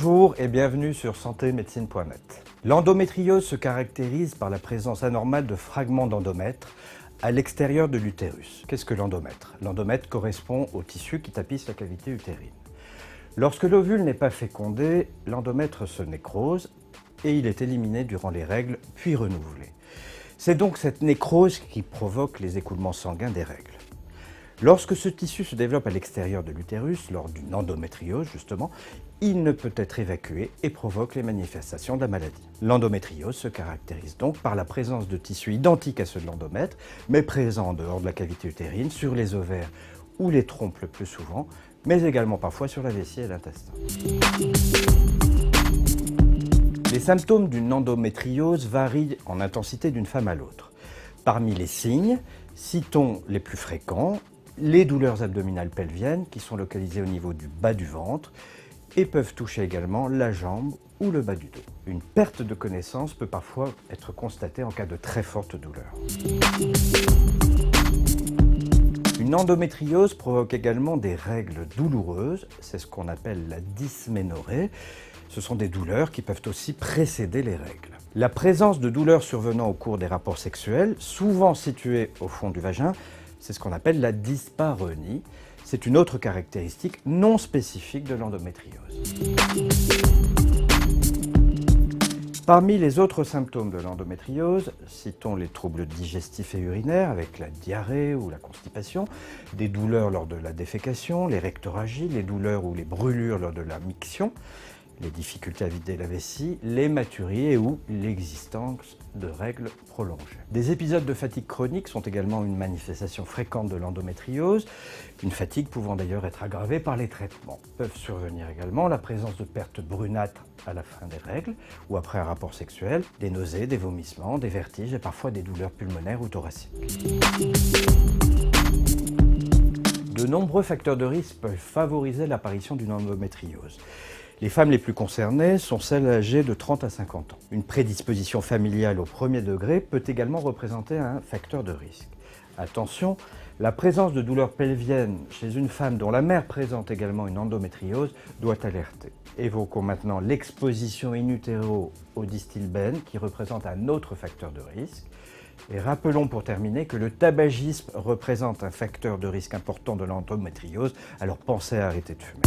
Bonjour et bienvenue sur santémédecine.net. L'endométriose se caractérise par la présence anormale de fragments d'endomètre à l'extérieur de l'utérus. Qu'est-ce que l'endomètre? L'endomètre correspond au tissu qui tapisse la cavité utérine. Lorsque l'ovule n'est pas fécondé, l'endomètre se nécrose et il est éliminé durant les règles, puis renouvelé. C'est donc cette nécrose qui provoque les écoulements sanguins des règles. Lorsque ce tissu se développe à l'extérieur de l'utérus, lors d'une endométriose justement, il ne peut être évacué et provoque les manifestations de la maladie. L'endométriose se caractérise donc par la présence de tissus identiques à ceux de l'endomètre, mais présents en dehors de la cavité utérine, sur les ovaires ou les trompes le plus souvent, mais également parfois sur la vessie et l'intestin. Les symptômes d'une endométriose varient en intensité d'une femme à l'autre. Parmi les signes, citons les plus fréquents: les douleurs abdominales pelviennes qui sont localisées au niveau du bas du ventre et peuvent toucher également la jambe ou le bas du dos. Une perte de connaissance peut parfois être constatée en cas de très forte douleur. Une endométriose provoque également des règles douloureuses, c'est ce qu'on appelle la dysménorrhée. Ce sont des douleurs qui peuvent aussi précéder les règles. La présence de douleurs survenant au cours des rapports sexuels, souvent situées au fond du vagin, c'est ce qu'on appelle la dyspareunie. C'est une autre caractéristique non spécifique de l'endométriose. Parmi les autres symptômes de l'endométriose, citons les troubles digestifs et urinaires avec la diarrhée ou la constipation, des douleurs lors de la défécation, les rectorragies, les douleurs ou les brûlures lors de la miction, les difficultés à vider la vessie, l'hématurie et ou l'existence de règles prolongées. Des épisodes de fatigue chronique sont également une manifestation fréquente de l'endométriose, une fatigue pouvant d'ailleurs être aggravée par les traitements. Peuvent survenir également la présence de pertes brunâtres à la fin des règles ou après un rapport sexuel, des nausées, des vomissements, des vertiges et parfois des douleurs pulmonaires ou thoraciques. De nombreux facteurs de risque peuvent favoriser l'apparition d'une endométriose. Les femmes les plus concernées sont celles âgées de 30 à 50 ans. Une prédisposition familiale au premier degré peut également représenter un facteur de risque. Attention, la présence de douleurs pelviennes chez une femme dont la mère présente également une endométriose doit alerter. Évoquons maintenant l'exposition in utero au distilbène qui représente un autre facteur de risque. Et rappelons pour terminer que le tabagisme représente un facteur de risque important de l'endométriose, alors pensez à arrêter de fumer.